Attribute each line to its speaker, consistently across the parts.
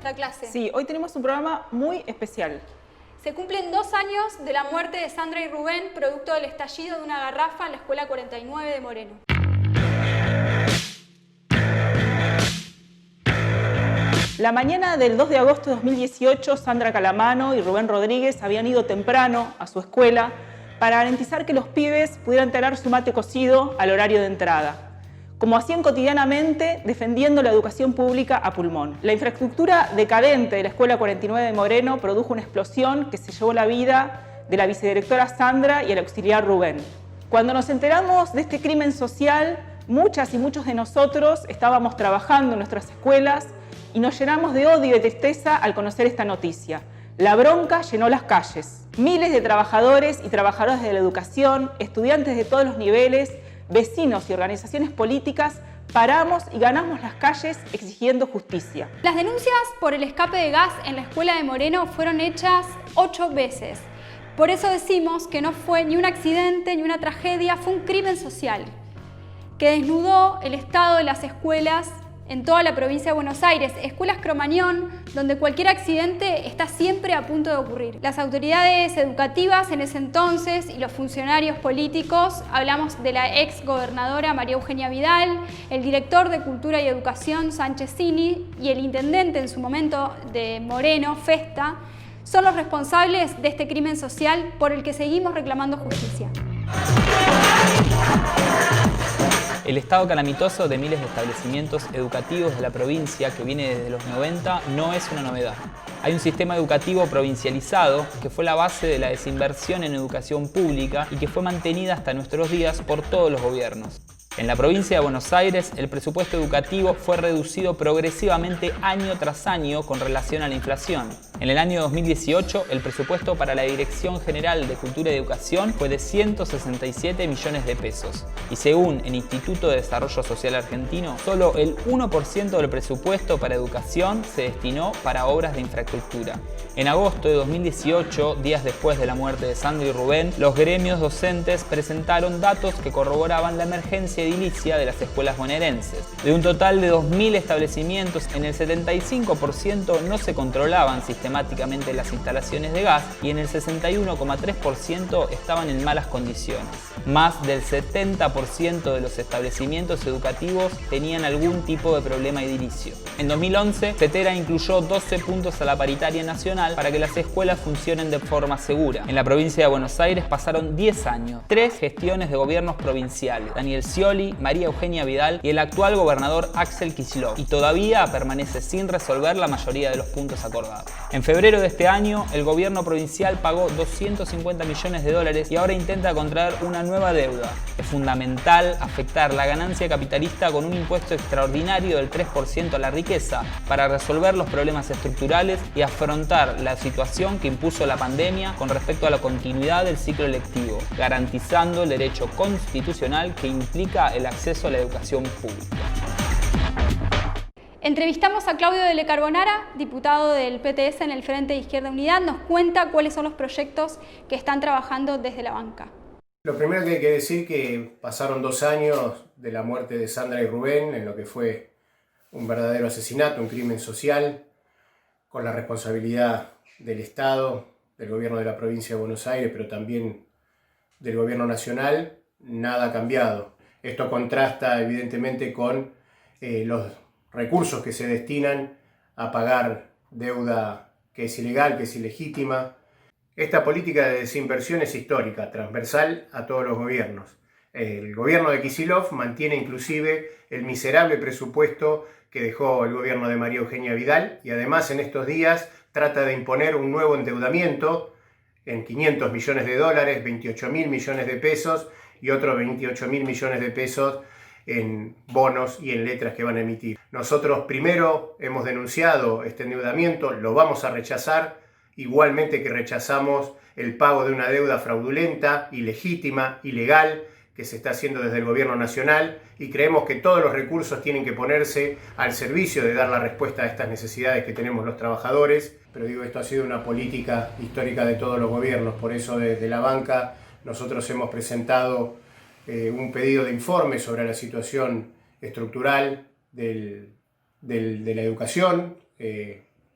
Speaker 1: nuestra clase.
Speaker 2: Sí, hoy tenemos un programa muy especial.
Speaker 1: Se cumplen 2 años de la muerte de Sandra y Rubén, producto del estallido de una garrafa en la Escuela 49 de Moreno.
Speaker 2: La mañana del 2 de agosto de 2018, Sandra Calamano y Rubén Rodríguez habían ido temprano a su escuela para garantizar que los pibes pudieran tener su mate cocido al horario de entrada, como hacían cotidianamente, defendiendo la educación pública a pulmón. La infraestructura decadente de la Escuela 49 de Moreno produjo una explosión que se llevó la vida de la vicedirectora Sandra y el auxiliar Rubén. Cuando nos enteramos de este crimen social, muchas y muchos de nosotros estábamos trabajando en nuestras escuelas y nos llenamos de odio y de tristeza al conocer esta noticia. La bronca llenó las calles. Miles de trabajadores y trabajadoras de la educación, estudiantes de todos los niveles, vecinos y organizaciones políticas, paramos y ganamos las calles exigiendo justicia.
Speaker 1: Las denuncias por el escape de gas en la Escuela de Moreno fueron hechas 8 veces. Por eso decimos que no fue ni un accidente ni una tragedia, fue un crimen social que desnudó el estado de las escuelas en toda la provincia de Buenos Aires, escuelas Cromañón, donde cualquier accidente está siempre a punto de ocurrir. Las autoridades educativas en ese entonces y los funcionarios políticos, hablamos de la ex gobernadora María Eugenia Vidal, el director de Cultura y Educación Sánchez Cini y el intendente en su momento de Moreno, Festa, son los responsables de este crimen social por el que seguimos reclamando justicia.
Speaker 3: El estado calamitoso de miles de establecimientos educativos de la provincia que viene desde los 90 no es una novedad. Hay un sistema educativo provincializado que fue la base de la desinversión en educación pública y que fue mantenida hasta nuestros días por todos los gobiernos. En la provincia de Buenos Aires, el presupuesto educativo fue reducido progresivamente año tras año con relación a la inflación. En el año 2018, el presupuesto para la Dirección General de Cultura y Educación fue de 167 millones de pesos. Y según el Instituto de Desarrollo Social Argentino, solo el 1% del presupuesto para educación se destinó para obras de infraestructura. En agosto de 2018, días después de la muerte de Sandra y Rubén, los gremios docentes presentaron datos que corroboraban la emergencia edilicia de las escuelas bonaerenses. De un total de 2.000 establecimientos, en el 75% no se controlaban sistemáticamente las instalaciones de gas y en el 61,3% estaban en malas condiciones. Más del 70% de los establecimientos educativos tenían algún tipo de problema edilicio. En 2011, CETERA incluyó 12 puntos a la paritaria nacional para que las escuelas funcionen de forma segura. En la provincia de Buenos Aires pasaron 10 años, 3 gestiones de gobiernos provinciales, Daniel Scioli, María Eugenia Vidal y el actual gobernador Axel Kicillof, y todavía permanece sin resolver la mayoría de los puntos acordados. En febrero de este año, el gobierno provincial pagó 250 millones de dólares y ahora intenta contraer una nueva deuda. Es fundamental afectar la ganancia capitalista con un impuesto extraordinario del 3% a la riqueza para resolver los problemas estructurales y afrontar la situación que impuso la pandemia con respecto a la continuidad del ciclo lectivo, garantizando el derecho constitucional que implica el acceso a la educación pública.
Speaker 1: Entrevistamos a Claudio Delle Carbonara, diputado del PTS en el Frente de Izquierda Unidad. Nos cuenta cuáles son los proyectos que están trabajando desde la banca.
Speaker 4: Lo primero que hay que decir que pasaron 2 años de la muerte de Sandra y Rubén en lo que fue un verdadero asesinato, un crimen social, con la responsabilidad del Estado, del gobierno de la provincia de Buenos Aires, pero también del gobierno nacional. Nada ha cambiado. Esto contrasta evidentemente con los recursos que se destinan a pagar deuda que es ilegal, que es ilegítima. Esta política de desinversión es histórica, transversal a todos los gobiernos. El gobierno de Kicillof mantiene inclusive el miserable presupuesto que dejó el gobierno de María Eugenia Vidal y además en estos días trata de imponer un nuevo endeudamiento en 500 millones de dólares, 28.000 millones de pesos y otros 28.000 millones de pesos en bonos y en letras que van a emitir. Nosotros primero hemos denunciado este endeudamiento, lo vamos a rechazar, igualmente que rechazamos el pago de una deuda fraudulenta, ilegítima, ilegal, que se está haciendo desde el gobierno nacional, y creemos que todos los recursos tienen que ponerse al servicio de dar la respuesta a estas necesidades que tenemos los trabajadores. Pero digo, esto ha sido una política histórica de todos los gobiernos, por eso desde la banca nosotros hemos presentado un pedido de informe sobre la situación estructural de la educación,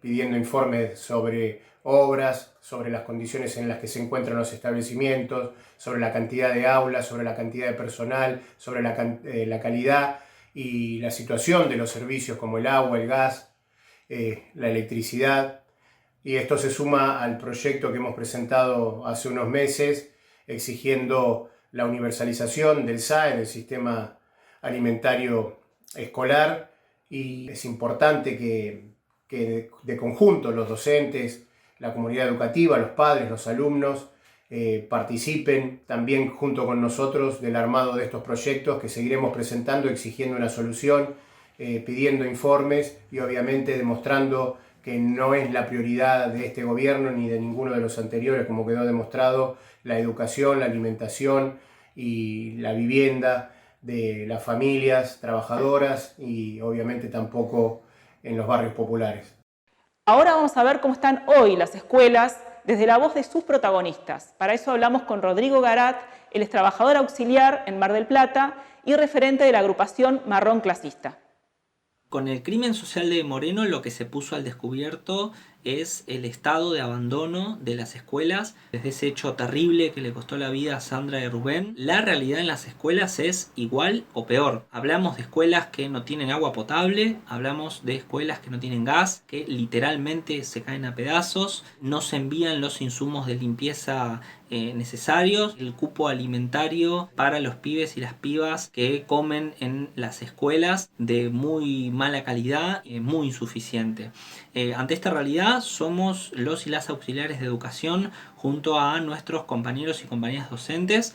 Speaker 4: pidiendo informes sobre obras, sobre las condiciones en las que se encuentran los establecimientos, sobre la cantidad de aulas, sobre la cantidad de personal, sobre la calidad y la situación de los servicios como el agua, el gas, la electricidad. Y esto se suma al proyecto que hemos presentado hace unos meses, exigiendo la universalización del SAE, del Sistema Alimentario Escolar, y es importante que de conjunto los docentes, la comunidad educativa, los padres, los alumnos, participen también junto con nosotros del armado de estos proyectos que seguiremos presentando, exigiendo una solución, pidiendo informes y obviamente demostrando que no es la prioridad de este gobierno ni de ninguno de los anteriores, como quedó demostrado, la educación, la alimentación y la vivienda de las familias trabajadoras y obviamente tampoco en los barrios populares.
Speaker 2: Ahora vamos a ver cómo están hoy las escuelas desde la voz de sus protagonistas. Para eso hablamos con Rodrigo Garat, él es trabajador auxiliar en Mar del Plata y referente de la agrupación Marrón Clasista.
Speaker 5: Con el crimen social de Moreno lo que se puso al descubierto es el estado de abandono de las escuelas, desde ese hecho terrible que le costó la vida a Sandra y Rubén. La realidad en las escuelas es igual o peor. Hablamos de escuelas que no tienen agua potable, hablamos de escuelas que no tienen gas, que literalmente se caen a pedazos, no se envían los insumos de limpieza necesarios, el cupo alimentario para los pibes y las pibas que comen en las escuelas de muy mala calidad, muy insuficiente. Ante esta realidad somos los y las auxiliares de educación junto a nuestros compañeros y compañeras docentes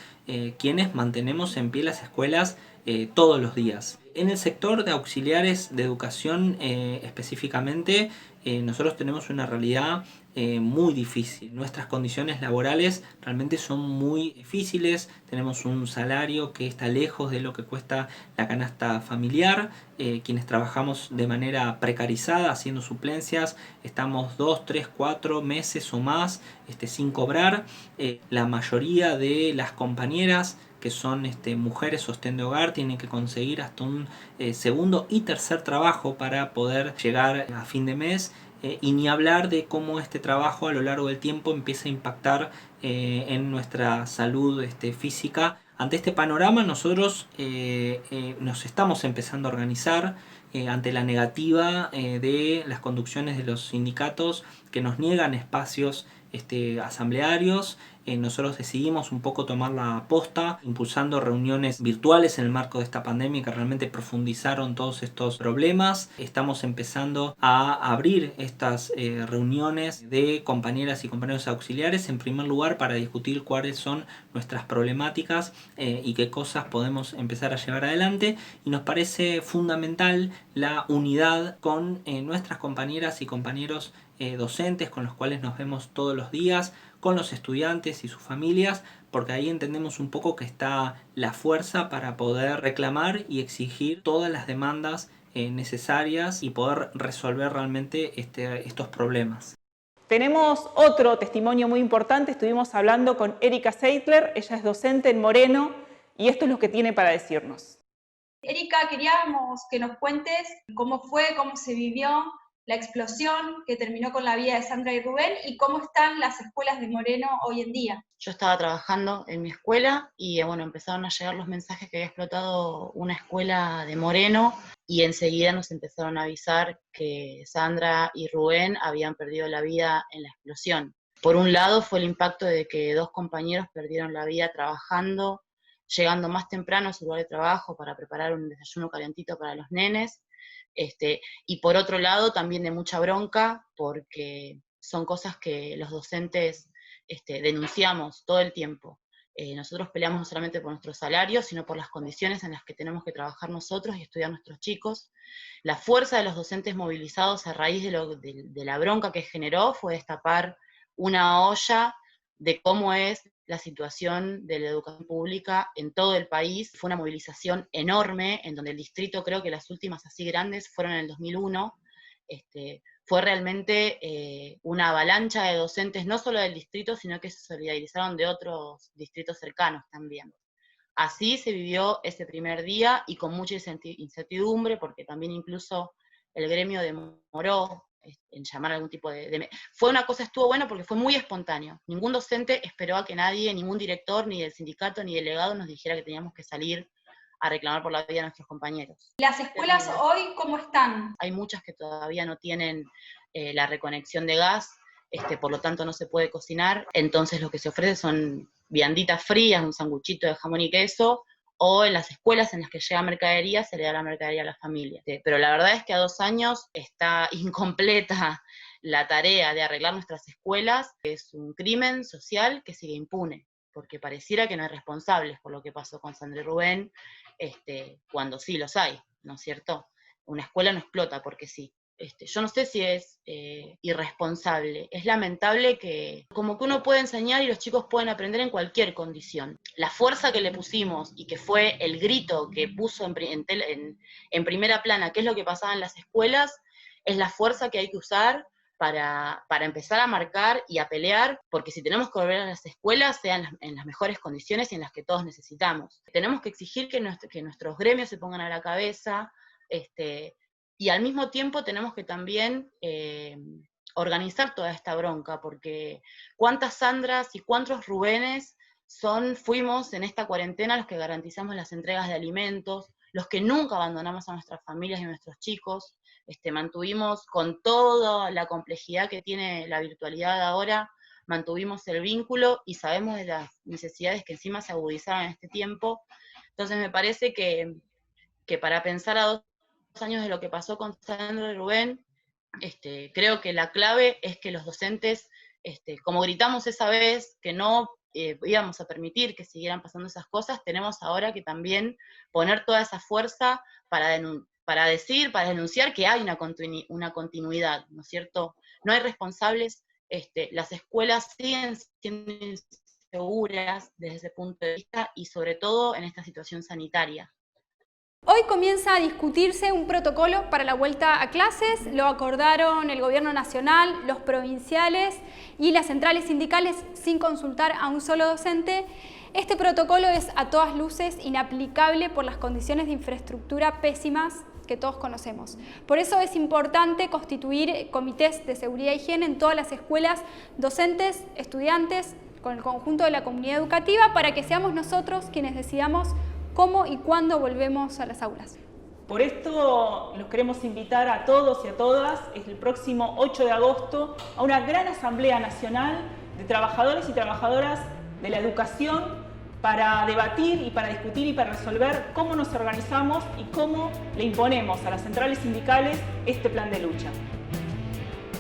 Speaker 5: quienes mantenemos en pie las escuelas todos los días. En el sector de auxiliares de educación específicamente nosotros tenemos una realidad muy difícil. Nuestras condiciones laborales realmente son muy difíciles. Tenemos un salario que está lejos de lo que cuesta la canasta familiar. Quienes trabajamos de manera precarizada haciendo suplencias estamos 2, 3, 4 meses o más sin cobrar. La mayoría de las compañeras que son mujeres sostén de hogar tienen que conseguir hasta un segundo y tercer trabajo para poder llegar a fin de mes. Y ni hablar de cómo este trabajo a lo largo del tiempo empieza a impactar en nuestra salud física. Ante este panorama nosotros nos estamos empezando a organizar ante la negativa de las conducciones de los sindicatos que nos niegan espacios asamblearios. Nosotros decidimos un poco tomar la posta, impulsando reuniones virtuales en el marco de esta pandemia que realmente profundizaron todos estos problemas. Estamos empezando a abrir estas reuniones de compañeras y compañeros auxiliares, en primer lugar para discutir cuáles son nuestras problemáticas y qué cosas podemos empezar a llevar adelante. Y nos parece fundamental la unidad con nuestras compañeras y compañeros docentes con los cuales nos vemos todos los días, con los estudiantes y sus familias, porque ahí entendemos un poco que está la fuerza para poder reclamar y exigir todas las demandas necesarias y poder resolver realmente estos problemas.
Speaker 2: Tenemos otro testimonio muy importante, estuvimos hablando con Erika Seidler, ella es docente en Moreno y esto es lo que tiene para decirnos.
Speaker 6: Erika, queríamos que nos cuentes cómo fue, cómo se vivió la explosión que terminó con la vida de Sandra y Rubén y cómo están las escuelas de Moreno hoy en día.
Speaker 7: Yo estaba trabajando en mi escuela y empezaron a llegar los mensajes que había explotado una escuela de Moreno y enseguida nos empezaron a avisar que Sandra y Rubén habían perdido la vida en la explosión. Por un lado fue el impacto de que 2 compañeros perdieron la vida trabajando, llegando más temprano a su lugar de trabajo para preparar un desayuno calentito para los nenes. Y por otro lado también de mucha bronca porque son cosas que los docentes denunciamos todo el tiempo. Nosotros peleamos no solamente por nuestros salarios, sino por las condiciones en las que tenemos que trabajar nosotros y estudiar nuestros chicos. La fuerza de los docentes movilizados a raíz de la bronca que generó fue destapar una olla de cómo es la situación de la educación pública en todo el país. Fue una movilización enorme, en donde el distrito, creo que las últimas así grandes fueron en el 2001, fue realmente una avalancha de docentes, no solo del distrito, sino que se solidarizaron de otros distritos cercanos también. Así se vivió ese primer día y con mucha incertidumbre, porque también incluso el gremio demoró en llamar algún tipo Fue una cosa, estuvo bueno porque fue muy espontáneo. Ningún docente esperó a que nadie, ningún director, ni del sindicato, ni delegado nos dijera que teníamos que salir a reclamar por la vida de nuestros compañeros.
Speaker 6: ¿Las escuelas hoy cómo están?
Speaker 7: Hay muchas que todavía no tienen la reconexión de gas, por lo tanto no se puede cocinar, entonces lo que se ofrece son vianditas frías, un sanguchito de jamón y queso, o en las escuelas en las que llega mercadería, se le da la mercadería a la familia. Pero la verdad es que a 2 años está incompleta la tarea de arreglar nuestras escuelas, que es un crimen social que sigue impune, porque pareciera que no hay responsables por lo que pasó con Sandra y Rubén, cuando sí los hay, ¿no es cierto? Una escuela no explota porque sí. Yo no sé si es irresponsable, es lamentable que como que uno puede enseñar y los chicos pueden aprender en cualquier condición. La fuerza que le pusimos y que fue el grito que puso en primera plana qué es lo que pasaba en las escuelas, es la fuerza que hay que usar para empezar a marcar y a pelear, porque si tenemos que volver a las escuelas, sean en las mejores condiciones y en las que todos necesitamos. Tenemos que exigir que nuestros gremios se pongan a la cabeza, y al mismo tiempo tenemos que también organizar toda esta bronca, porque cuántas Sandras y cuántos Rubénes fuimos en esta cuarentena los que garantizamos las entregas de alimentos, los que nunca abandonamos a nuestras familias y a nuestros chicos, mantuvimos con toda la complejidad que tiene la virtualidad ahora, mantuvimos el vínculo y sabemos de las necesidades que encima se agudizaron en este tiempo. Entonces me parece que para pensar a 2 años de lo que pasó con Sandra y Rubén, creo que la clave es que los docentes, como gritamos esa vez, que no íbamos a permitir que siguieran pasando esas cosas, tenemos ahora que también poner toda esa fuerza para denunciar que hay una continuidad, ¿no es cierto? No hay responsables, las escuelas siguen siendo inseguras desde ese punto de vista y sobre todo en esta situación sanitaria.
Speaker 1: Hoy comienza a discutirse un protocolo para la vuelta a clases. Lo acordaron el Gobierno Nacional, los provinciales y las centrales sindicales sin consultar a un solo docente. Este protocolo es a todas luces inaplicable por las condiciones de infraestructura pésimas que todos conocemos. Por eso es importante constituir comités de seguridad e higiene en todas las escuelas, docentes, estudiantes, con el conjunto de la comunidad educativa, para que seamos nosotros quienes decidamos cómo y cuándo volvemos a las aulas.
Speaker 2: Por esto los queremos invitar a todos y a todas el próximo 8 de agosto a una gran asamblea nacional de trabajadores y trabajadoras de la educación para debatir y para discutir y para resolver cómo nos organizamos y cómo le imponemos a las centrales sindicales este plan de lucha.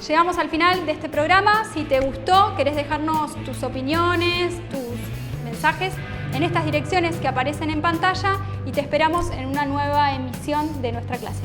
Speaker 1: Llegamos al final de este programa. Si te gustó, querés dejarnos tus opiniones, tus mensajes en estas direcciones que aparecen en pantalla y te esperamos en una nueva emisión de nuestra clase.